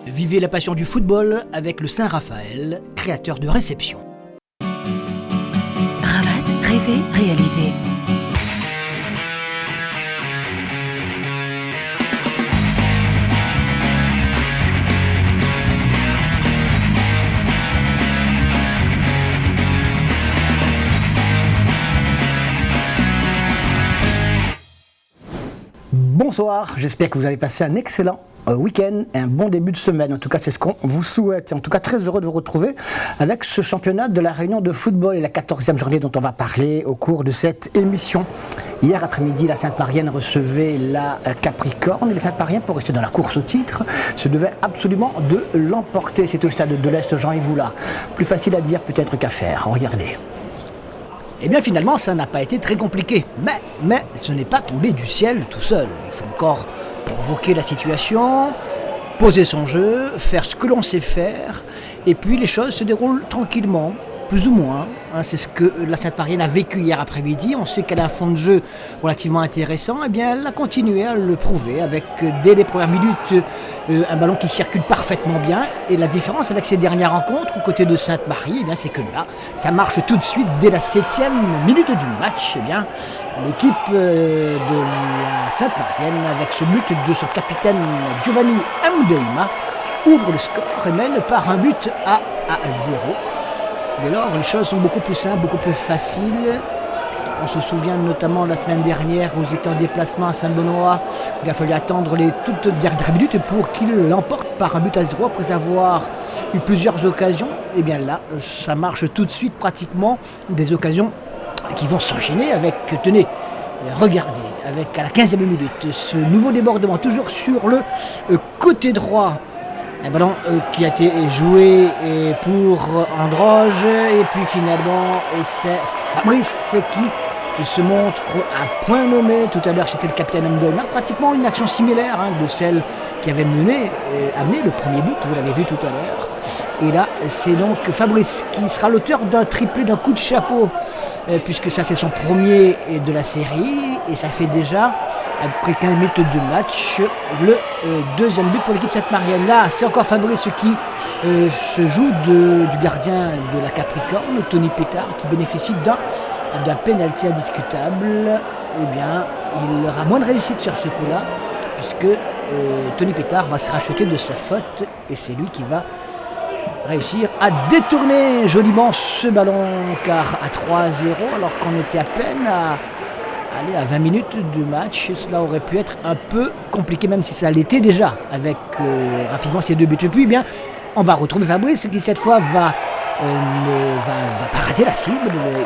Vivez la passion du football avec le Saint-Raphaël, créateur de réception. Ravat, rêver, réaliser. Bonsoir, j'espère que vous avez passé un excellent week-end et un bon début de semaine. En tout cas, c'est ce qu'on vous souhaite. En tout cas, très heureux de vous retrouver avec ce championnat de la Réunion de football et la 14e journée dont on va parler au cours de cette émission. Hier après-midi, la Sainte-Marienne recevait la Capricorne et les Sainte-Marienne, pour rester dans la course au titre, se devaient absolument de l'emporter. C'est au stade de l'Est Jean-Yves Oula. Plus facile à dire peut-être qu'à faire. Regardez. Eh bien finalement ça n'a pas été très compliqué, mais ce n'est pas tombé du ciel tout seul. Il faut encore provoquer la situation, poser son jeu, faire ce que l'on sait faire, et puis les choses se déroulent tranquillement, plus ou moins. C'est ce que la Sainte-Marienne a vécu hier après-midi. On sait qu'elle a un fond de jeu relativement intéressant, et bien elle a continué à le prouver avec, dès les premières minutes, un ballon qui circule parfaitement bien. Et la différence avec ces dernières rencontres aux côtés de Sainte-Marie, eh bien, c'est que là, ça marche tout de suite dès la 7e minute du match. Eh bien, l'équipe de la Sainte-Marienne, avec ce but de son capitaine Giovanni Amdeima, ouvre le score et mène par un but à 0. Dès lors, les choses sont beaucoup plus simples, beaucoup plus faciles. On se souvient notamment la semaine dernière où ils étaient en déplacement à Saint-Benoît. Il a fallu attendre les toutes dernières minutes pour qu'il l'emporte par un but à 0 après avoir eu plusieurs occasions. Et bien là, ça marche tout de suite pratiquement. Des occasions qui vont s'enchaîner avec, tenez, regardez, avec à la 15e minute, ce nouveau débordement toujours sur le côté droit. Un ballon qui a été joué pour Androge et puis finalement c'est Fabrice qui se montre à point nommé. Tout à l'heure c'était le capitaine Amdeima, pratiquement une action similaire de celle qui avait amené le premier but, vous l'avez vu tout à l'heure. Et là c'est donc Fabrice qui sera l'auteur d'un triplé, d'un coup de chapeau, puisque ça c'est son premier de la série et ça fait déjà après 15 minutes de match, le deuxième but pour l'équipe Sainte-Marienne. Là, c'est encore Fabrice qui se joue du gardien de la Capricorne, Tony Pétard, qui bénéficie d'un pénalty indiscutable. Eh bien, il aura moins de réussite sur ce coup-là, puisque Tony Pétard va se racheter de sa faute, et c'est lui qui va réussir à détourner joliment ce ballon, car à 3-0, alors qu'on était à peine à 20 minutes de match, cela aurait pu être un peu compliqué, même si ça l'était déjà, avec rapidement ces deux buts. Et puis, bien, on va retrouver Fabrice qui cette fois va pas rater la cible.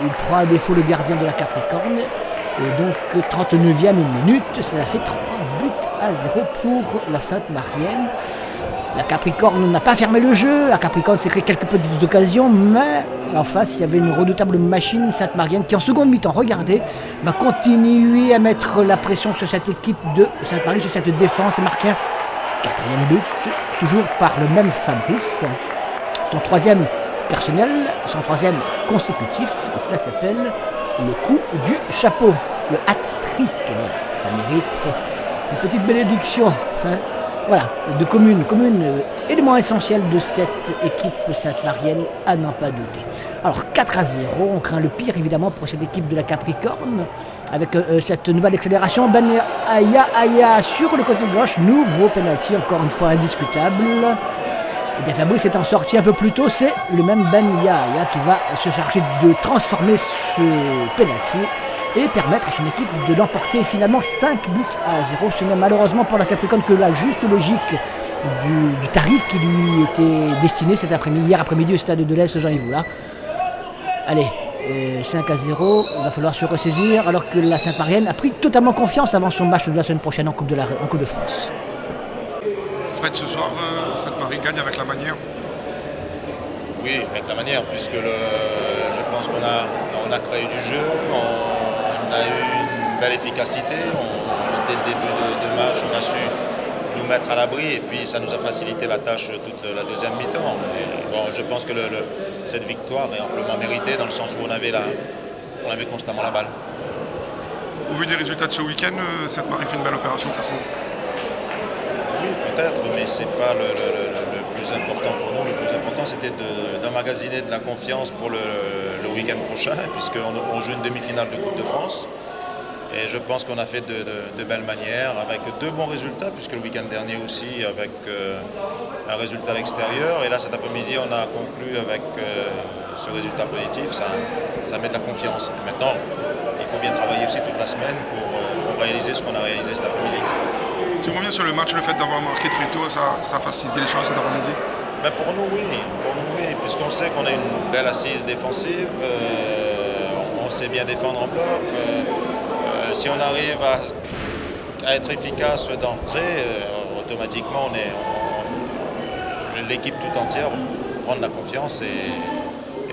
Il prend à défaut le gardien de la Capricorne. Et donc, 39e minute, ça a fait 3 buts à 0 pour la Sainte-Marienne. La Capricorne n'a pas fermé le jeu, la Capricorne s'est créé quelques petites occasions, mais en face il y avait une redoutable machine Sainte-Marienne qui en seconde mi-temps, regardez, va continuer à mettre la pression sur cette équipe de Sainte-Marie, sur cette défense, et marquer un 4e but, toujours par le même Fabrice, son 3e personnel, son 3e consécutif, et cela s'appelle le coup du chapeau, le hat-trick. Ça mérite une petite bénédiction, Voilà, de commune élément essentiel de cette équipe Sainte-Marienne, à n'en pas douter. Alors 4-0, on craint le pire évidemment pour cette équipe de la Capricorne, avec cette nouvelle accélération, Ben Aya sur le côté gauche, nouveau penalty, encore une fois indiscutable. Et bien Fabrice étant sorti un peu plus tôt, c'est le même Ben Aya qui va se charger de transformer ce penalty et permettre à son équipe de l'emporter finalement 5 buts à 0. Ce n'est malheureusement pour la Capricorne que la juste logique du tarif qui lui était destiné hier après-midi au stade de l'Est Jean-Yves Oula. Allez, 5-0, il va falloir se ressaisir alors que la Sainte-Marienne a pris totalement confiance avant son match de la semaine prochaine en Coupe de France. Fred, ce soir, Sainte-Marie gagne avec la manière. Oui, avec la manière, puisque je pense qu'on a créé du jeu, on a eu une belle efficacité. Dès le début de match, on a su nous mettre à l'abri et puis ça nous a facilité la tâche toute la deuxième mi-temps. Bon, je pense que cette victoire est amplement méritée dans le sens où on avait constamment la balle. Au vu des résultats de ce week-end, Sainte-Marie fait une belle opération au classement. Oui, peut-être, mais ce n'est pas le plus important pour nous. Le plus important, c'était d'emmagasiner de la confiance pour le week-end prochain, puisqu'on joue une demi-finale de Coupe de France. Et je pense qu'on a fait de belles manières, avec 2 bons résultats, puisque le week-end dernier aussi, avec un résultat à l'extérieur. Et là, cet après-midi, on a conclu avec ce résultat positif. Ça met de la confiance. Et maintenant, il faut bien travailler aussi toute la semaine pour réaliser ce qu'on a réalisé cet après-midi. Si on revient sur le match, le fait d'avoir marqué très tôt, ça a facilité les choses cet après-midi? Ben pour nous, oui. Puisqu'on sait qu'on a une belle assise défensive. On sait bien défendre en bloc. Si on arrive à être efficace d'entrée, automatiquement l'équipe tout entière prend de la confiance et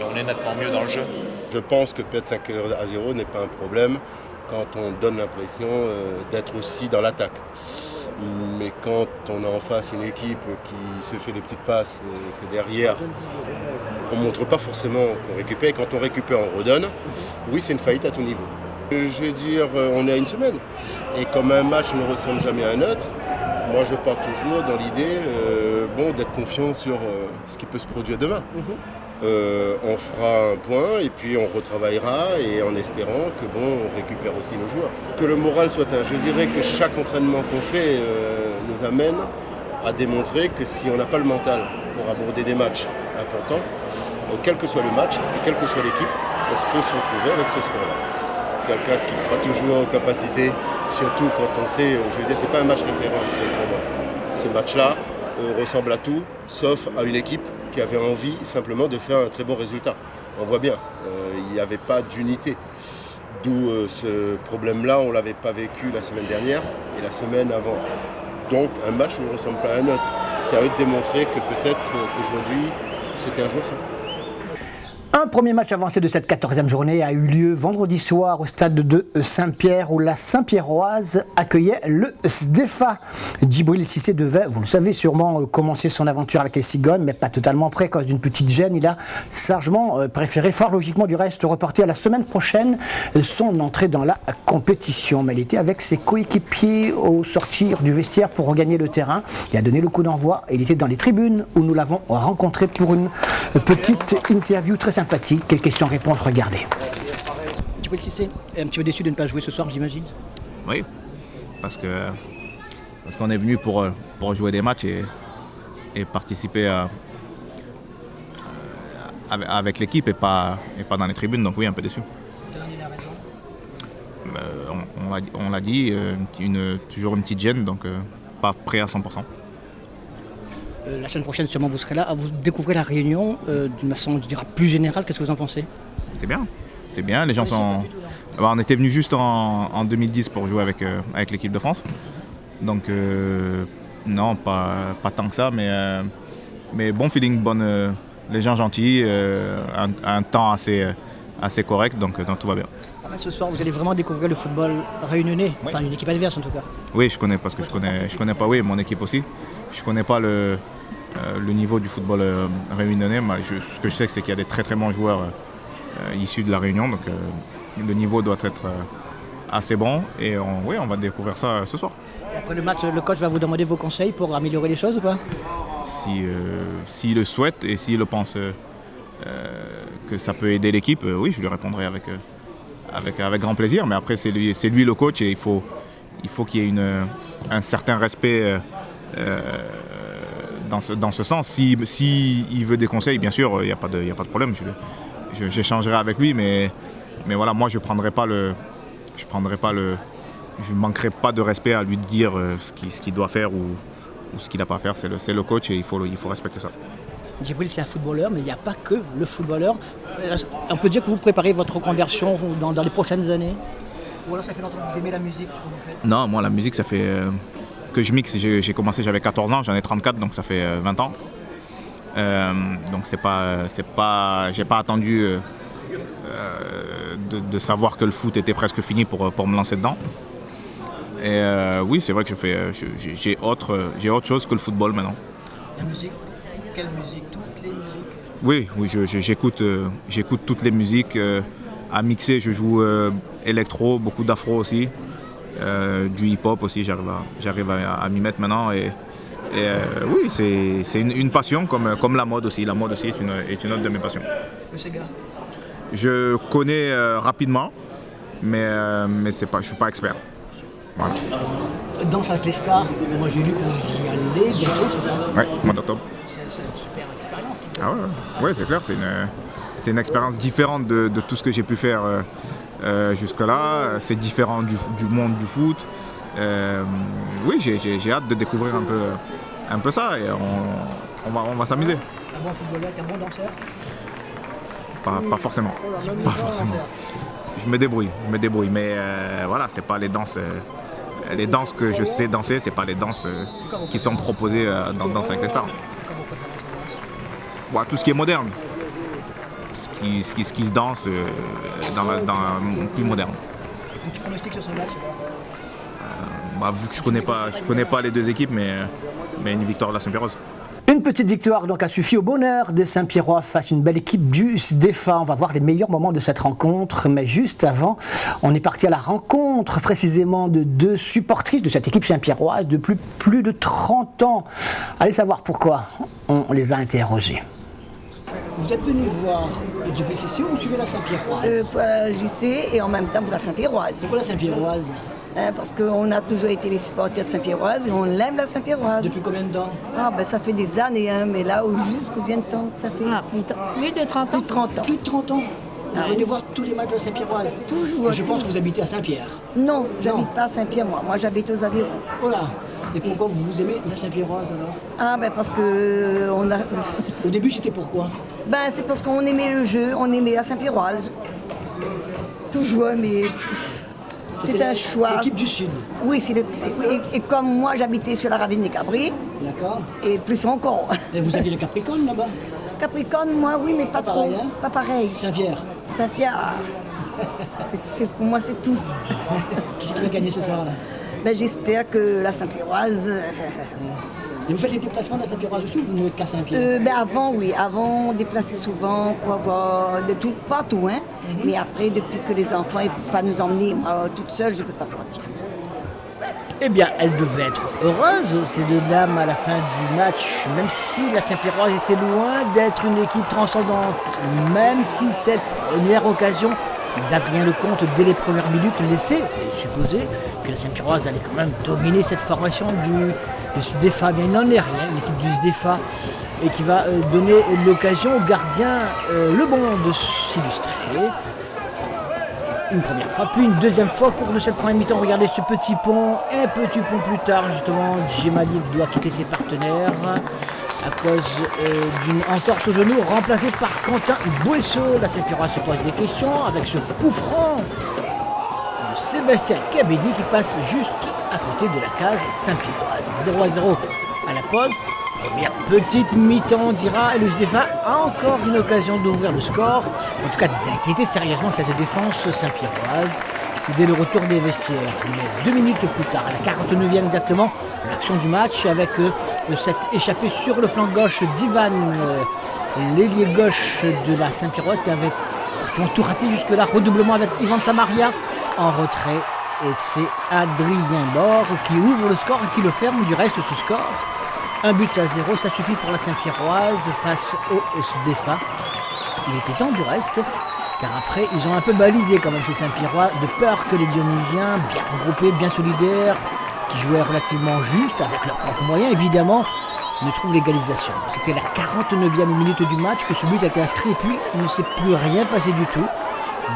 on est nettement mieux dans le jeu. Je pense que perdre 5-0 n'est pas un problème quand on donne l'impression d'être aussi dans l'attaque. Mais quand on a en face une équipe qui se fait des petites passes et que derrière on ne montre pas forcément qu'on récupère, et quand on récupère on redonne, oui c'est une faillite à tout niveau. Je veux dire, on est à une semaine. Et comme un match ne ressemble jamais à un autre, moi je pars toujours dans l'idée d'être confiant sur ce qui peut se produire demain. On fera un point et puis on retravaillera et en espérant que on récupère aussi nos joueurs. Que le moral soit un. Je dirais que chaque entraînement qu'on fait nous amène à démontrer que si on n'a pas le mental pour aborder des matchs importants, quel que soit le match et quelle que soit l'équipe, on peut se retrouver avec ce score-là. Quelqu'un qui croit toujours aux capacités, surtout quand on sait, je veux dire, c'est pas un match référence pour moi. Ce match-là ressemble à tout, sauf à une équipe qui avait envie simplement de faire un très bon résultat. On voit bien, il n'y avait pas d'unité. D'où ce problème-là, on ne l'avait pas vécu la semaine dernière et la semaine avant. Donc un match ne ressemble pas à un autre. C'est à eux de démontrer que peut-être qu'aujourd'hui, c'était un jour ça. Un premier match avancé de cette 14e journée a eu lieu vendredi soir au stade de Saint-Pierre où la Saint-Pierroise accueillait le SDEFA. Djibril Cissé devait, vous le savez sûrement, commencer son aventure avec les Cigognes, mais pas totalement prêt à cause d'une petite gêne. Il a sagement préféré, fort logiquement du reste, reporter à la semaine prochaine son entrée dans la compétition. Mais il était avec ses coéquipiers au sortir du vestiaire pour regagner le terrain. Il a donné le coup d'envoi et il était dans les tribunes où nous l'avons rencontré pour une petite interview très sympathique. Quelles questions-réponses, regardez. Djibril Cissé, un petit peu déçu de ne pas jouer ce soir, j'imagine? Oui, parce qu'on est venu pour jouer des matchs et participer avec l'équipe et pas dans les tribunes, donc oui, un peu déçu. Quelle en est la raison? On l'a dit, toujours une petite gêne, donc pas prêt à 100%. La semaine prochaine, sûrement, vous serez là. Vous découvrez la Réunion d'une façon, je dirais, plus générale. Qu'est-ce que vous en pensez? C'est bien. Les gens sont. On était venus juste en 2010 pour jouer avec l'équipe de France. Donc, non, pas tant que ça, mais bon feeling, les gens gentils, un temps assez correct, donc tout va bien. En fait, ce soir, vous allez vraiment découvrir le football réunionnais, oui. Enfin une équipe adverse en tout cas. Oui, je connais, parce que je connais pas, oui, mon équipe aussi. Je connais pas le niveau du football réunionnais. Ce que je sais, c'est qu'il y a des très très bons joueurs issus de la Réunion, donc le niveau doit être assez bon et on va découvrir ça ce soir. Et après le match, le coach va vous demander vos conseils pour améliorer les choses ou pas? S'il le souhaite et s'il le pense que ça peut aider l'équipe, oui, je lui répondrai avec grand plaisir. Mais après, c'est lui le coach et il faut qu'il y ait un certain respect dans ce sens. Si veut des conseils, bien sûr, il n'y a pas de problème. J'échangerai avec lui, mais voilà, moi je manquerai pas de respect à lui dire ce qu'il doit faire ou ce qu'il n'a pas à faire. C'est le coach et il faut respecter ça. Djibril, c'est un footballeur, mais il n'y a pas que le footballeur. On peut dire que vous préparez votre reconversion dans les prochaines années? Ou alors ça fait longtemps que vous aimez la musique, ce que vous faites? Non, moi la musique, ça fait que je mixe. J'ai commencé, j'avais 14 ans, j'en ai 34, donc ça fait 20 ans. Donc j'ai pas attendu de savoir que le foot était presque fini pour me lancer dedans. Et oui, c'est vrai que j'ai autre chose que le football maintenant. La musique? Quelle musique? Toutes les musiques? Oui, j'écoute toutes les musiques. À mixer, je joue électro, beaucoup d'afro aussi, du hip-hop aussi, j'arrive à m'y mettre maintenant. Et Et oui, c'est une passion comme la mode aussi. La mode aussi est une autre de mes passions. Le Sega. Je connais rapidement, mais je ne suis pas expert. Voilà. Danse avec les stars, moi j'ai lu que vous y allez bientôt, c'est ça? Oui, mois d'octobre. C'est une super expérience. Ah ouais, c'est clair, c'est une expérience différente de tout ce que j'ai pu faire jusque-là. C'est différent du monde du foot. Oui, j'ai hâte de découvrir un peu ça et on va s'amuser. Un bon footballeur, un bon danseur? Pas forcément. Pas forcément. Je me débrouille, mais voilà, c'est pas les danses. Les danses que je sais danser, c'est pas les danses qui sont proposées dans Danse avec les stars. Bon, tout ce qui est moderne, ce qui se danse dans plus moderne. Un petit pronostic sur ce match? Vu que je connais pas les deux équipes, mais une victoire de la Saint-Pierroise. Une petite victoire donc a suffi au bonheur des Saint-Pierrois face à une belle équipe du SDEFA. On va voir les meilleurs moments de cette rencontre, mais juste avant, on est parti à la rencontre précisément de deux supportrices de cette équipe Saint-Pierroise depuis plus de 30 ans. Allez savoir pourquoi on les a interrogées. Vous êtes venu voir le JPCC ou vous suivez la Saint-Pierroise? Pour la JC et en même temps pour la Saint-Pierroise. Pourquoi la Saint-Pierroise? Parce qu'on a toujours été les supporters de Saint-Pierroise et on aime la Saint-Pierroise. Depuis combien de temps? Ça fait des années, mais là, juste combien de temps ça fait? Plus de 30 ans. Plus de 30 ans. Plus de 30 ans. Vous venez voir tous les matchs de la Saint-Pierroise? Toujours. Et je pense que vous habitez à Saint-Pierre. Non, j'habite pas à Saint-Pierre, moi. Moi, j'habite aux Avirons. Voilà. Et pourquoi vous aimez la Saint-Pierroise alors? Parce que on a... Au début, c'était pourquoi? C'est parce qu'on aimait le jeu, on aimait la Saint-Pierroise. Toujours, mais... C'est un choix. L'équipe du Sud. Oui, et comme moi j'habitais sur la ravine des Cabris. D'accord. Et plus encore. Et vous aviez le Capricorne là-bas? Capricorne, moi oui, mais pas trop. Pareil, hein? Pas pareil. Saint-Pierre. Saint-Pierre. Pour moi c'est tout. Qui va gagner ce soir là? J'espère que la Saint-Pierroise. Et vous faites les déplacements de la Saint-Pierroise aussi ou vous n'êtes qu'à Saint-Pierre? Avant, oui. Avant, on déplaçait souvent pour avoir de tout, pas tout, hein. Mais après, depuis que les enfants ne peuvent pas nous emmener, moi, toute seule, je ne peux pas partir. Eh bien, elles devaient être heureuses, ces deux dames, à la fin du match, même si la Saint-Pierroise était loin d'être une équipe transcendante, même si cette première occasion d'Adrien Lecomte, dès les premières minutes, laissait supposer que la Saint-Pierroise allait quand même dominer cette formation du SDEFA. Mais il n'en est rien, l'équipe du SDEFA, et qui va donner l'occasion au gardien Lebon de s'illustrer. Une première fois, puis une deuxième fois au cours de cette première mi-temps. Regardez ce petit pont, un petit pont plus tard, justement, Djemali doit quitter ses partenaires à cause d'une entorse au genou remplacée par Quentin Bouesso. La Saint-Pierroise se pose des questions avec ce coup franc de Sébastien Kabedi qui passe juste à côté de la cage Saint-Pierroise. 0-0 à la pause. Première petite mi-temps, on dira, et le SDEFA a encore une occasion d'ouvrir le score, en tout cas d'inquiéter sérieusement cette défense Saint-Pierroise dès le retour des vestiaires. Mais 2 minutes plus tard, à la 49e exactement, l'action du match avec cette échappée sur le flanc gauche d'Ivan, l'ailier gauche de la Saint-Pierroise qui avait pratiquement tout raté jusque-là, redoublement avec Ivan Samaria en retrait. Et c'est Adrien Bord qui ouvre le score et qui le ferme du reste ce score. 1-0, ça suffit pour la Saint-Pierroise face au SDEFA. Il était temps du reste, car après ils ont un peu balisé quand même ces Saint-Pierrois, de peur que les Dionysiens, bien regroupés, bien solidaires, qui jouaient relativement juste, avec leurs propres moyens évidemment, ne trouvent l'égalisation. C'était la 49e minute du match que ce but a été inscrit et puis il ne s'est plus rien passé du tout.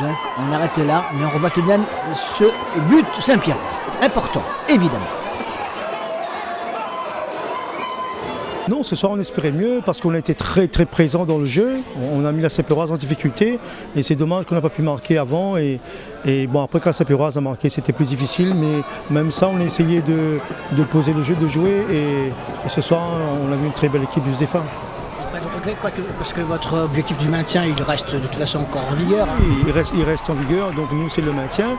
Donc on arrêtait là, mais on revoit tout de même ce but Saint-Pierrois. Important, évidemment. Non, ce soir on espérait mieux parce qu'on a été très très présent dans le jeu. On a mis la Saint-Pierroise en difficulté et c'est dommage qu'on n'a pas pu marquer avant. Et bon, après quand la Saint-Pierroise a marqué c'était plus difficile, mais même ça on a essayé de poser le jeu, de jouer et ce soir on a vu une très belle équipe du SDEFA. Parce que votre objectif du maintien, il reste de toute façon encore en vigueur. Il reste en vigueur, donc nous c'est le maintien.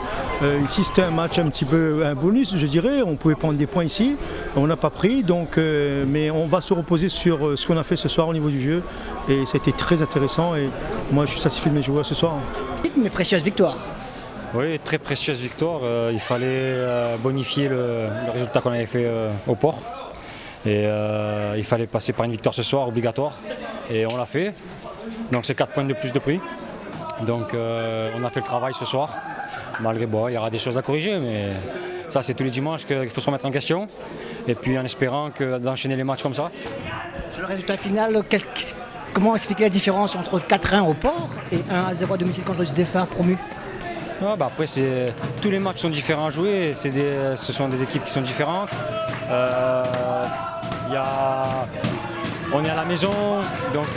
Ici c'était un match un petit peu un bonus, je dirais. On pouvait prendre des points ici, on n'a pas pris, donc, mais on va se reposer sur ce qu'on a fait ce soir au niveau du jeu. Et c'était très intéressant et moi je suis satisfait de mes joueurs ce soir. Une précieuse victoire. Oui, très précieuse victoire. Il fallait bonifier le résultat qu'on avait fait au port. Et il fallait passer par une victoire ce soir, obligatoire. Et on l'a fait. Donc c'est 4 points de plus de prix. Donc on a fait le travail ce soir. Malgré, bon, il y aura des choses à corriger, mais ça c'est tous les dimanches qu'il faut se remettre en question. Et puis en espérant d'enchaîner les matchs comme ça. Sur le résultat final, comment expliquer la différence entre 4-1 au port et 1-0 à domicile contre le SDFA promu? Après, tous les matchs sont différents à jouer, ce sont des équipes qui sont différentes. On est à la maison, donc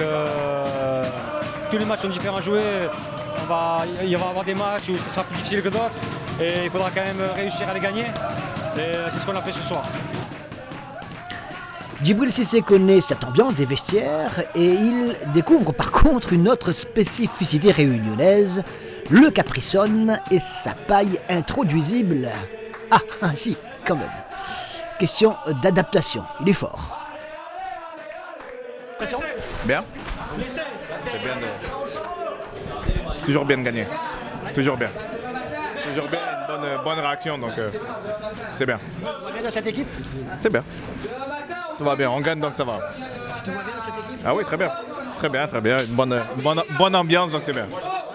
tous les matchs sont différents à jouer. Il va y avoir des matchs où ce sera plus difficile que d'autres et il faudra quand même réussir à les gagner. Et c'est ce qu'on a fait ce soir. Djibril Cissé connaît cette ambiance des vestiaires et il découvre par contre une autre spécificité réunionnaise, le Caprisonne et sa paille introduisible. Ah, si, quand même. Question d'adaptation, il est fort. Bien. C'est bien C'est toujours bien de gagner. Toujours bien. Toujours bien, une bonne réaction, donc c'est bien. Tu vas bien dans cette équipe? C'est bien. Tout va bien, on gagne donc ça va. Tu te vois bien dans cette équipe? Ah oui, très bien. Très bien, très bien. Une bonne ambiance, donc c'est bien.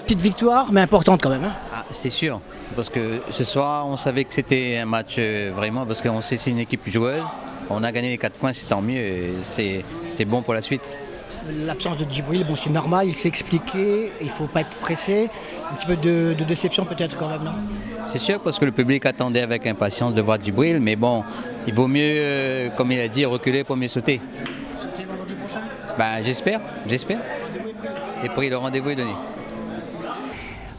Petite victoire, mais importante quand même. Hein. Ah, c'est sûr, parce que ce soir, on savait que c'était un match vraiment, parce qu'on sait que c'est une équipe joueuse. On a gagné les 4 points, c'est tant mieux, c'est bon pour la suite. L'absence de Djibril, bon, c'est normal, il s'est expliqué, il ne faut pas être pressé. Un petit peu de déception peut-être quand même, non? C'est sûr, parce que le public attendait avec impatience de voir Djibril, mais bon, il vaut mieux, comme il a dit, reculer pour mieux sauter. Sauter vendredi prochain? J'espère. Et puis le rendez-vous est donné.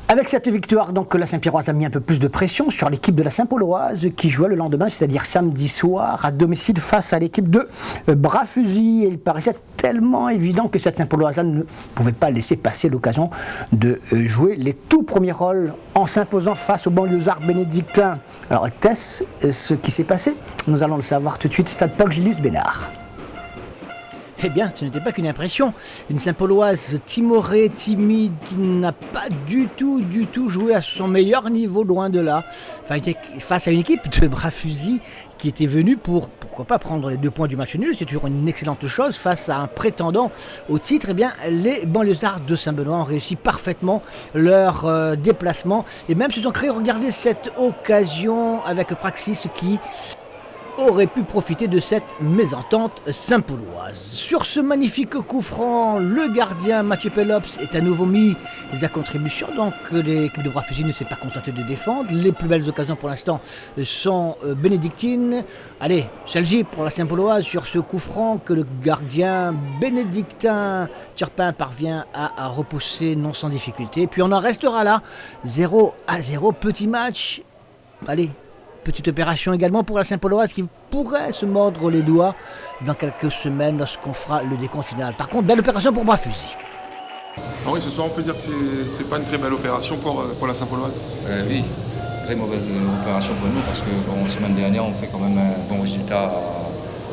Avec cette victoire, donc, la Saint-Pierroise a mis un peu plus de pression sur l'équipe de la Saint-Pauloise qui jouait le lendemain, c'est-à-dire samedi soir, à domicile face à l'équipe de Bras-Fusil. Il paraissait tellement évident que cette Saint-Pauloise ne pouvait pas laisser passer l'occasion de jouer les tout premiers rôles en s'imposant face aux banlieusards bénédictins. Alors, était-ce ce qui s'est passé? Nous allons le savoir tout de suite. Stade Paul Gillius Bénard. Eh bien, ce n'était pas qu'une impression. Une Saint-Pauloise timorée, timide, qui n'a pas du tout joué à son meilleur niveau, loin de là. Enfin, face à une équipe de Bras-Fusil qui était venue pour, pourquoi pas, prendre les 2 points du match nul. C'est toujours une excellente chose. Face à un prétendant au titre, eh bien, les banlieusards de Saint-Benoît ont réussi parfaitement leur déplacement. Et même se sont créés, regardez cette occasion avec Praxis qui aurait pu profiter de cette mésentente Saint-Pauloise. Sur ce magnifique coup franc, le gardien Mathieu Pelops est à nouveau mis à contribution, donc l'équipe de Bras-Fusil ne s'est pas contentée de défendre. Les plus belles occasions pour l'instant sont bénédictines. Allez, celle-ci pour la Saint-Pauloise sur ce coup franc que le gardien bénédictin Turpin parvient à repousser non sans difficulté. Puis on en restera là, 0-0, petit match. Allez, petite opération également pour la Saint-Pauloise qui pourrait se mordre les doigts dans quelques semaines lorsqu'on fera le décompte final. Par contre, belle opération pour Bras-Fusil. Ah oui, ce soir, on peut dire que c'est pas une très belle opération pour la Saint-Pauloise. Oui, très mauvaise opération pour nous parce que la semaine dernière, on fait quand même un bon résultat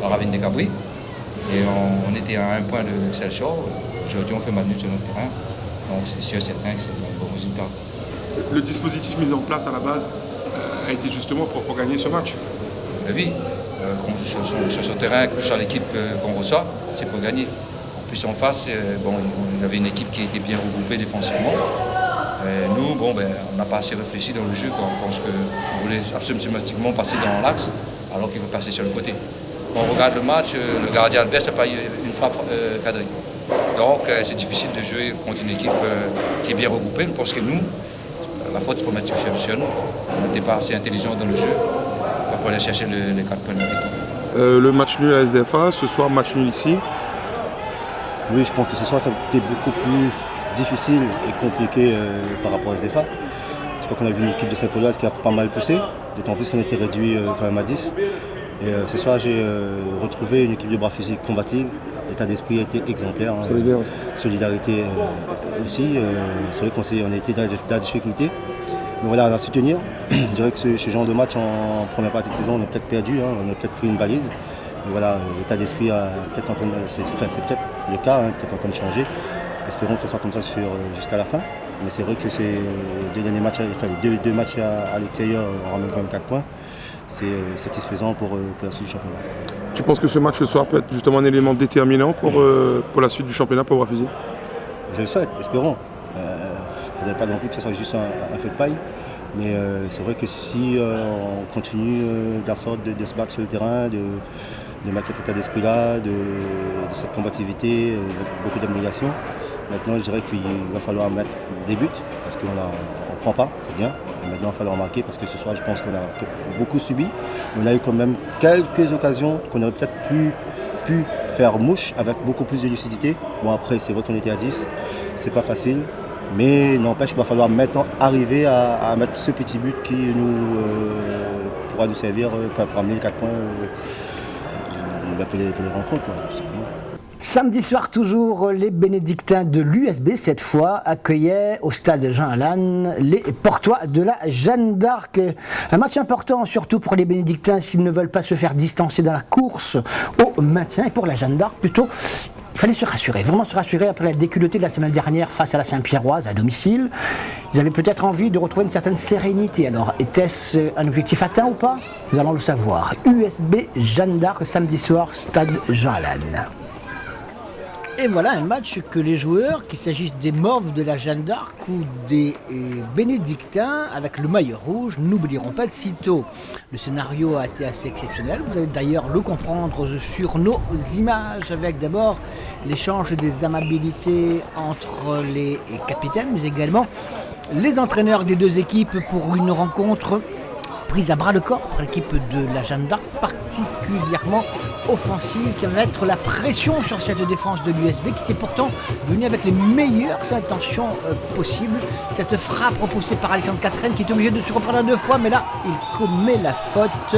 à Ravine des Cabris. Et on était à 1 point de Excelsior. Aujourd'hui, on fait mal sur notre terrain. Donc c'est sûr, certain que c'est un bon résultat. Le dispositif mis en place à la base a été justement pour gagner ce match. Oui, quand on joue sur ce terrain, sur l'équipe qu'on reçoit, c'est pour gagner. En plus en face, il y avait une équipe qui était bien regroupée défensivement. Nous, on n'a pas assez réfléchi dans le jeu. On pense qu'on voulait absolument passer dans l'axe, alors qu'il faut passer sur le côté. Quand on regarde le match, le gardien adverse n'a pas eu une frappe cadrée. Donc c'est difficile de jouer contre une équipe qui est bien regroupée. Je pense que nous, la faute, il faut mettre sur nous. On n'était pas assez intelligent dans le jeu pour aller chercher les 4 points de victoire. Le match nul à la SDFA, ce soir match nul ici. Oui, je pense que ce soir ça a été beaucoup plus difficile et compliqué par rapport à SDFA. Je crois qu'on a vu une équipe de Saint-Pauloise qui a pas mal poussé, d'autant plus qu'on a été réduit quand même à 10. Et ce soir j'ai retrouvé une équipe de Bras-Fusil combative. L'état d'esprit a été exemplaire. Solidarité aussi. C'est vrai qu'on a été dans la difficulté. Mais voilà, on a su tenir. Je dirais que ce genre de match en première partie de saison, on a peut-être perdu, on a peut-être pris une valise. Mais voilà, l'état d'esprit c'est peut-être le cas, peut-être en train de changer. Espérons que ce soit comme ça jusqu'à la fin. Mais c'est vrai que ces deux derniers matchs, deux matchs à l'extérieur, on ramène quand même 4 points. c'est satisfaisant pour la suite du championnat. Tu penses que ce match ce soir peut être justement un élément déterminant pour la suite du championnat pour Wapisi? Je le souhaite, espérons. Il ne faudrait pas non plus que ce soit juste un feu de paille. Mais c'est vrai que si on continue de la sorte de se battre sur le terrain, de mettre cet état d'esprit-là, de cette combativité, beaucoup d'abnégation, maintenant je dirais qu'il va falloir mettre des buts, parce qu'on ne prend pas, c'est bien. Et maintenant il va falloir marquer, parce que ce soir je pense qu'on a beaucoup subi. Mais on a eu quand même quelques occasions qu'on aurait peut-être pu faire mouche avec beaucoup plus de lucidité. Bon après c'est vrai qu'on était à 10, c'est pas facile. Mais n'empêche qu'il va falloir maintenant arriver à mettre ce petit but qui pourra nous servir pour amener les 4 points pour les rencontres. Quoi, Samedi soir, toujours, les bénédictins de l'USB, cette fois, accueillaient au stade Jean-Alain les Portois de la Jeanne d'Arc. Un match important, surtout pour les bénédictins, s'ils ne veulent pas se faire distancer dans la course au maintien. Et pour la Jeanne d'Arc, plutôt, il fallait se rassurer, vraiment se rassurer après la déculottée de la semaine dernière face à la Saint-Pierroise à domicile. Ils avaient peut-être envie de retrouver une certaine sérénité. Alors, était-ce un objectif atteint ou pas? Nous allons le savoir. USB Jeanne d'Arc, samedi soir, stade Jean-Alain. Et voilà un match que les joueurs, qu'il s'agisse des Mauves de la Jeanne d'Arc ou des Bénédictins avec le maillot rouge, n'oublieront pas de sitôt. Le scénario a été assez exceptionnel, vous allez d'ailleurs le comprendre sur nos images, avec d'abord l'échange des amabilités entre les capitaines, mais également les entraîneurs des deux équipes pour une rencontre prise à bras le corps pour l'équipe de la Jeanne d'Arc, particulièrement offensive, qui va mettre la pression sur cette défense de l'USB qui était pourtant venue avec les meilleures intentions possibles. Cette frappe repoussée par Alexandre Catherine qui est obligé de se reprendre 2 fois, mais là il commet la faute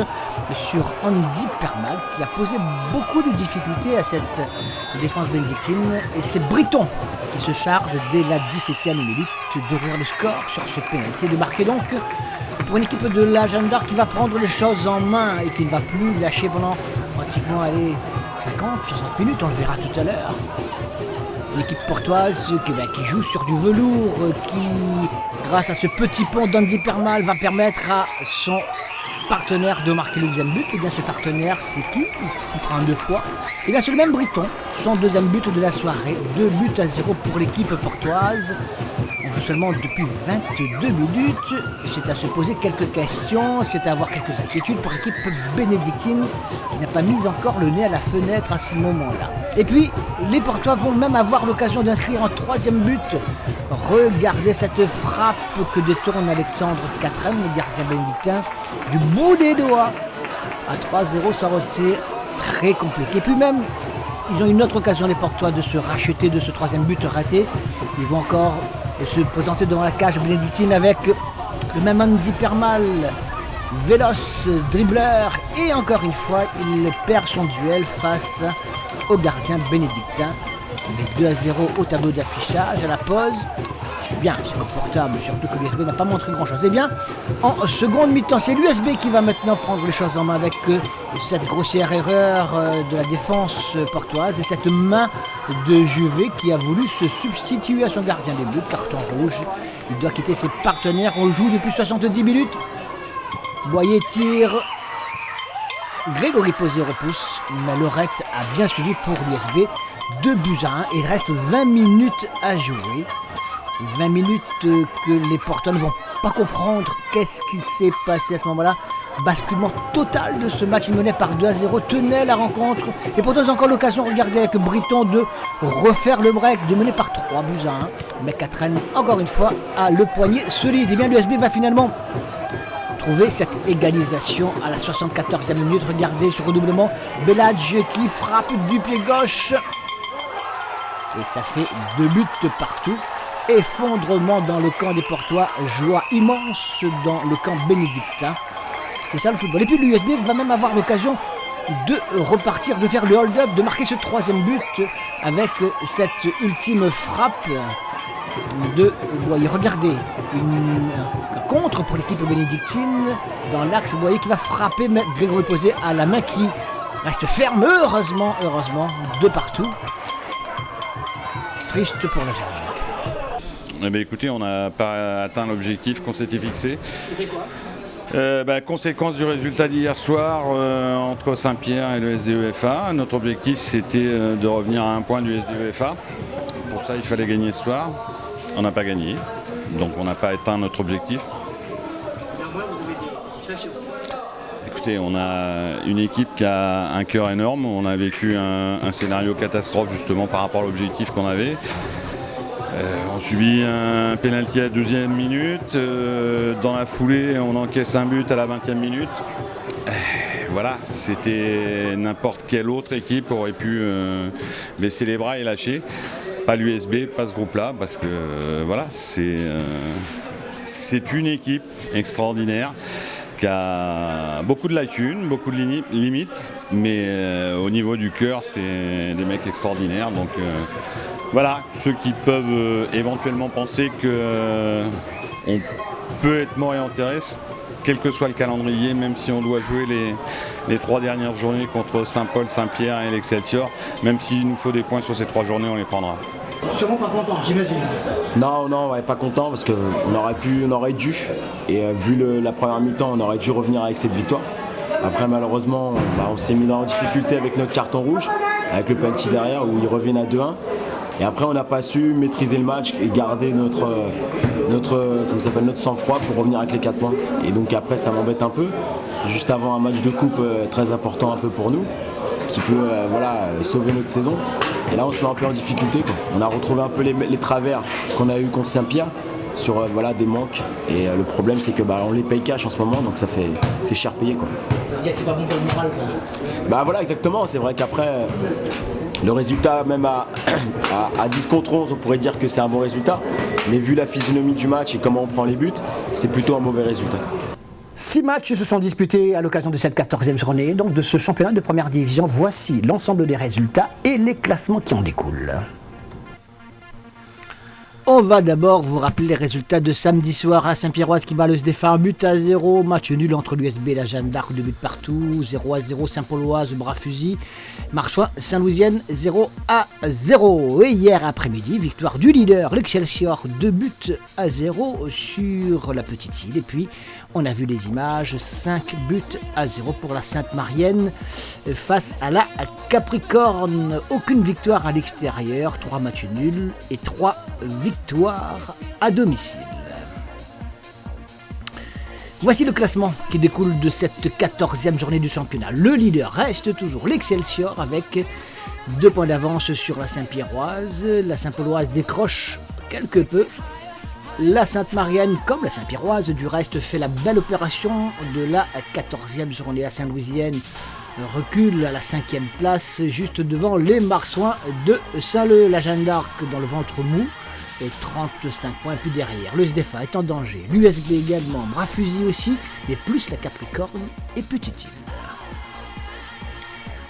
sur Andy Permal qui a posé beaucoup de difficultés à cette défense bénédictine, et c'est Briton qui se charge dès la 17e minute d'ouvrir le score sur ce pénalty et de marquer donc pour une équipe de la Jeanne d'Arc qui va prendre les choses en main et qui ne va plus lâcher pendant pratiquement 50-60 minutes, on le verra tout à l'heure. L'équipe portoise qui joue sur du velours, qui grâce à ce petit pont d'Andy Permal va permettre à son partenaire de marquer le deuxième but. Et bien ce partenaire, c'est qui? Il s'y prend 2 fois. Et bien c'est le même Briton, son deuxième but de la soirée, 2-0 pour l'équipe portoise. On joue seulement depuis 22 minutes, c'est à se poser quelques questions, c'est à avoir quelques inquiétudes pour l'équipe bénédictine qui n'a pas mis encore le nez à la fenêtre à ce moment-là. Et puis, les Portois vont même avoir l'occasion d'inscrire un 3e but. Regardez cette frappe que détourne Alexandre Catherine, le gardien bénédictin, du bout des doigts. À 3-0, ça aurait été très compliqué. Et puis même, ils ont une autre occasion, les Portois, de se racheter de ce 3e but raté. Ils vont encore se présenter devant la cage bénédictine avec le même Andy Permal, véloce, dribbleur, et encore une fois il perd son duel face au gardien bénédictin. Mais 2-0 au tableau d'affichage à la pause. C'est bien, c'est confortable, surtout que l'USB n'a pas montré grand chose. Et bien, en seconde mi-temps, c'est l'USB qui va maintenant prendre les choses en main avec cette grossière erreur de la défense portoise et cette main de Juvet qui a voulu se substituer à son gardien des buts, carton rouge. Il doit quitter ses partenaires, on joue depuis 70 minutes. Boyer tire, Grégory Posé repousse, mais Lorette a bien suivi pour l'USB. 2-1, et il reste 20 minutes à jouer. 20 minutes que les Portois ne vont pas comprendre qu'est-ce qui s'est passé à ce moment-là. Basculement total de ce match, il menait par 2-0, tenait la rencontre. Et pourtant, ils ont encore l'occasion, regardez, avec Briton, de refaire le break, de mener par 3-1. Mais Catherine, encore une fois, a le poignet solide. Et bien, l'USB va finalement trouver cette égalisation à la 74e minute. Regardez ce redoublement, Beladje qui frappe du pied gauche. Et ça fait 2 buts partout. Effondrement dans le camp des Portois, joie immense dans le camp bénédictin. C'est ça le football. Et puis l'USB va même avoir l'occasion de repartir, de faire le hold-up, de marquer ce 3e but avec cette ultime frappe de Boyer. Regardez, un contre pour l'équipe bénédictine dans l'axe. Boyer qui va frapper, mais Grégory Posé à la main qui reste ferme. Heureusement, 2 partout. Triste pour la Jeanne. Eh bien, écoutez, on n'a pas atteint l'objectif qu'on s'était fixé. C'était quoi? Conséquence du résultat d'hier soir entre Saint-Pierre et le SDEFA. Notre objectif, c'était de revenir à un point du SDEFA. Pour ça, il fallait gagner ce soir. On n'a pas gagné, donc on n'a pas atteint notre objectif. Néanmoins, vous avez des satisfactions. Écoutez, on a une équipe qui a un cœur énorme. On a vécu un scénario catastrophe justement par rapport à l'objectif qu'on avait. On subit un pénalty à la 12e minute. Dans la foulée, on encaisse un but à la 20e minute. Voilà, c'était n'importe quelle autre équipe aurait pu baisser les bras et lâcher. Pas l'USB, pas ce groupe-là, parce que voilà, c'est une équipe extraordinaire qui a beaucoup de lacunes, beaucoup de limites, mais au niveau du cœur, c'est des mecs extraordinaires. Donc voilà, ceux qui peuvent éventuellement penser qu'on peut être mort et enterré, quel que soit le calendrier, même si on doit jouer les 3 dernières journées contre Saint-Paul, Saint-Pierre et l'Excelsior, même s'il nous faut des points sur ces 3 journées, on les prendra. Sûrement pas content, j'imagine. Non, ouais, pas content parce qu'on aurait dû, et vu la première mi-temps, on aurait dû revenir avec cette victoire. Après, malheureusement, on s'est mis en difficulté avec notre carton rouge, avec le penalty derrière où ils reviennent à 2-1. Et après, on n'a pas su maîtriser le match et garder notre sang-froid pour revenir avec les 4 points. Et donc après, ça m'embête un peu. Juste avant un match de coupe très important un peu pour nous, qui peut sauver notre saison. Et là, on se met un peu en difficulté, quoi. On a retrouvé un peu les travers qu'on a eu contre Saint-Pierre sur des manques. Et le problème, c'est que on les paye cash en ce moment, donc ça fait cher payer, quoi. C'est pas bon pour le moral, ça. Voilà, exactement. C'est vrai qu'après, le résultat, même à 10 contre 11, on pourrait dire que c'est un bon résultat. Mais vu la physionomie du match et comment on prend les buts, c'est plutôt un mauvais résultat. 6 matchs se sont disputés à l'occasion de cette 14e journée, donc de ce championnat de première division. Voici l'ensemble des résultats et les classements qui en découlent. On va d'abord vous rappeler les résultats de samedi soir à Saint-Pierroise qui bat le SDEFA 1-0. Match nul entre l'USB et la Jeanne d'Arc, 2 buts partout. 0-0 Saint-Pauloise, Bras-Fusil. Marsoin, Saint-Louisienne, 0-0. Et hier après-midi, victoire du leader, l'Excelsior, 2-0 sur la Petite Île. Et puis, on a vu les images, 5-0 pour la Sainte-Marienne face à la Capricorne. Aucune victoire à l'extérieur, 3 matchs nuls et 3 victoires à domicile. Voici le classement qui découle de cette 14e journée du championnat. Le leader reste toujours l'Excelsior avec 2 points d'avance sur la Saint-Pierroise. La Saint-Pauloise décroche quelque peu. La Sainte-Marienne, comme la Saint-Pierroise, du reste, fait la belle opération de la 14e journée. La Saint-Louisienne recule à la 5e place, juste devant les Marsouins de Saint-Leu. La Jeanne d'Arc dans le ventre mou, et 35 points. Puis derrière, le SDEFA est en danger. L'USB également, Bras-Fusil aussi, mais plus la Capricorne et Petite Île.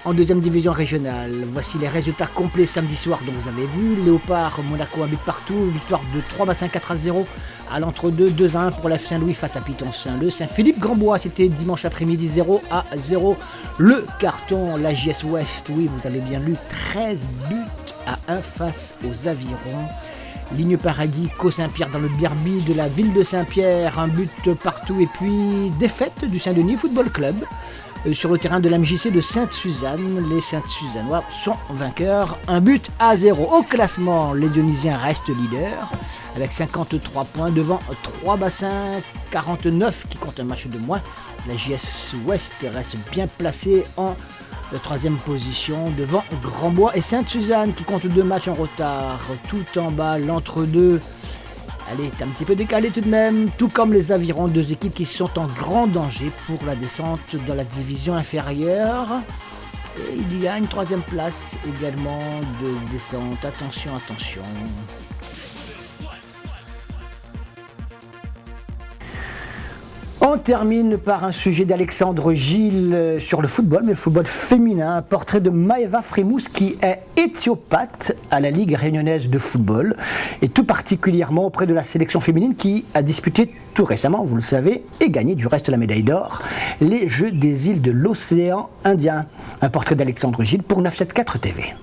En 2e division régionale, voici les résultats complets samedi soir dont vous avez vu. Léopard, Monaco, un but partout, victoire de 3-5, 4-0 à l'entre-deux, 2-1 pour l'F Saint-Louis face à Piton Saint-Leu. Saint-Philippe-Grandbois, c'était dimanche après-midi, 0-0. Le carton, la JS Ouest, oui, vous avez bien lu, 13 buts à 1 face aux Avirons. Ligne Paradis, Co-Saint-Pierre dans le derby de la ville de Saint-Pierre, un but partout. Et puis défaite du Saint-Denis Football Club sur le terrain de la MJC de Sainte-Suzanne. Les Sainte-Suzannois sont vainqueurs, 1-0. Au classement, les Dionysiens restent leaders avec 53 points devant 3 bassins, 49 qui comptent un match de moins. La JS Ouest reste bien placée en 3e position devant Grandbois et Sainte-Suzanne qui comptent 2 matchs en retard. Tout en bas, l'entre-deux, elle est un petit peu décalée tout de même, tout comme les Avirons, 2 équipes qui sont en grand danger pour la descente dans la division inférieure. Et il y a une 3e place également de descente. Attention. On termine par un sujet d'Alexandre Gilles sur le football, mais le football féminin. Un portrait de Maëva Frimous qui est éthiopathe à la Ligue réunionnaise de football et tout particulièrement auprès de la sélection féminine qui a disputé tout récemment, vous le savez, et gagné du reste la médaille d'or, les Jeux des îles de l'océan Indien. Un portrait d'Alexandre Gilles pour 974 TV.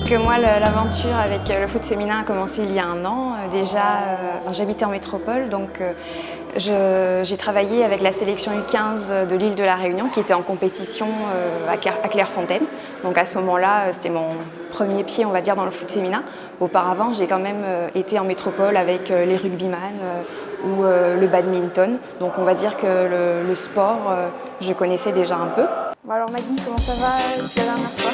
Donc moi, l'aventure avec le foot féminin a commencé il y a 1 an. J'habitais en métropole, donc j'ai travaillé avec la sélection U15 de l'île de la Réunion qui était en compétition à Clairefontaine. Donc à ce moment-là, c'était mon premier pied, on va dire, dans le foot féminin. Auparavant, j'ai quand même été en métropole avec les rugbyman ou le badminton. Donc on va dire que le sport, je connaissais déjà un peu. Bon alors Maggie, comment ça va depuis la dernière fois ?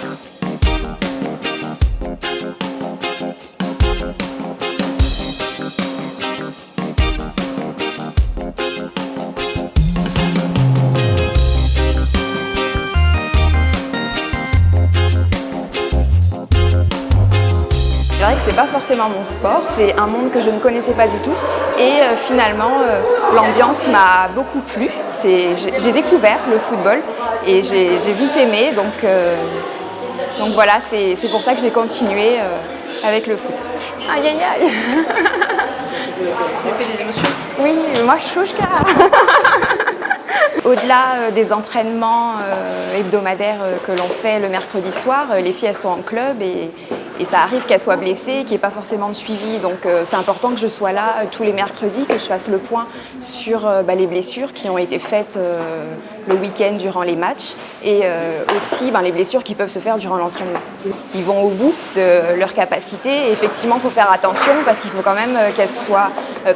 C'est vrai que c'est pas forcément mon sport, c'est un monde que je ne connaissais pas du tout et finalement l'ambiance m'a beaucoup plu. J'ai découvert le football et j'ai vite aimé, donc voilà, c'est pour ça que j'ai continué avec le foot. Aïe aïe aïe. Ça fait des émotions. Oui, moi chouchka. Au-delà des entraînements hebdomadaires que l'on fait le mercredi soir, les filles elles sont en club et ça arrive qu'elles soient blessées, qu'il n'y ait pas forcément de suivi. Donc c'est important que je sois là tous les mercredis, que je fasse le point sur les blessures qui ont été faites le week-end durant les matchs et aussi les blessures qui peuvent se faire durant l'entraînement. Ils vont au bout de leur capacité et effectivement il faut faire attention parce qu'il faut quand même qu'elles soient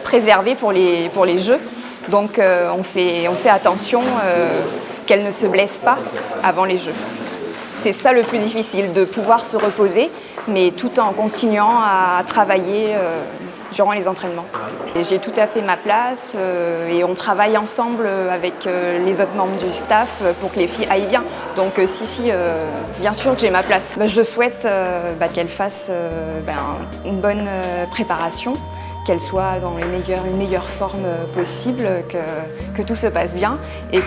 préservées pour les jeux. Donc on fait attention qu'elles ne se blessent pas avant les jeux. C'est ça le plus difficile, de pouvoir se reposer, mais tout en continuant à travailler durant les entraînements. J'ai tout à fait ma place et on travaille ensemble avec les autres membres du staff pour que les filles aillent bien. Donc bien sûr que j'ai ma place. Je souhaite qu'elles fassent une bonne préparation, qu'elle soit dans une meilleure forme possible, que tout se passe bien et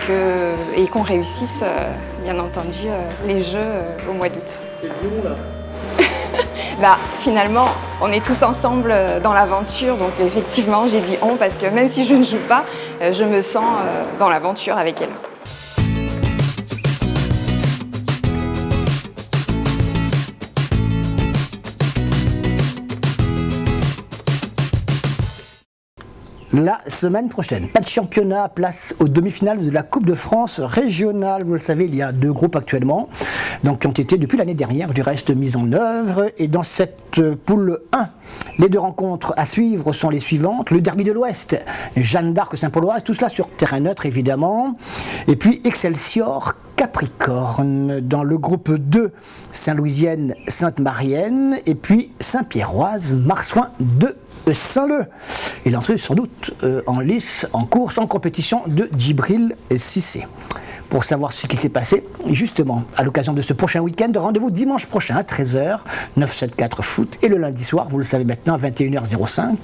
qu'on réussisse, bien entendu, les Jeux au mois d'août. Finalement, on est tous ensemble dans l'aventure, donc effectivement, j'ai dit on parce que même si je ne joue pas, je me sens dans l'aventure avec elle. La semaine prochaine, pas de championnat, place aux demi-finales de la Coupe de France régionale. Vous le savez, il y a 2 groupes actuellement, donc qui ont été depuis l'année dernière du reste mis en œuvre. Et dans cette poule 1, les 2 rencontres à suivre sont les suivantes. Le derby de l'Ouest, Jeanne d'Arc Saint-Pauloise, tout cela sur terrain neutre évidemment. Et puis Excelsior Capricorne. Dans le groupe 2, Saint-Louisienne Sainte-Marienne et puis Saint-Pierroise Marsouin de Saint-Leu. Et l'entrée sans doute en lice, en course, en compétition de Djibril Cissé. Pour savoir ce qui s'est passé, justement, à l'occasion de ce prochain week-end, rendez-vous dimanche prochain à 13h, 974 foot, et le lundi soir, vous le savez maintenant, à 21h05,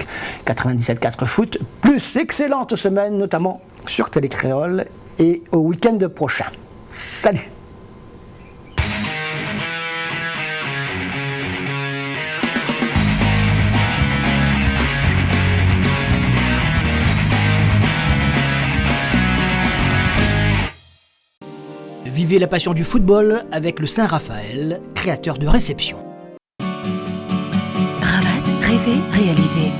97.4 foot, plus excellente semaine, notamment sur Télécréole, et au week-end prochain. Salut! Vivez la passion du football avec le Saint-Raphaël, créateur de réception. Ravat, rêver, réaliser.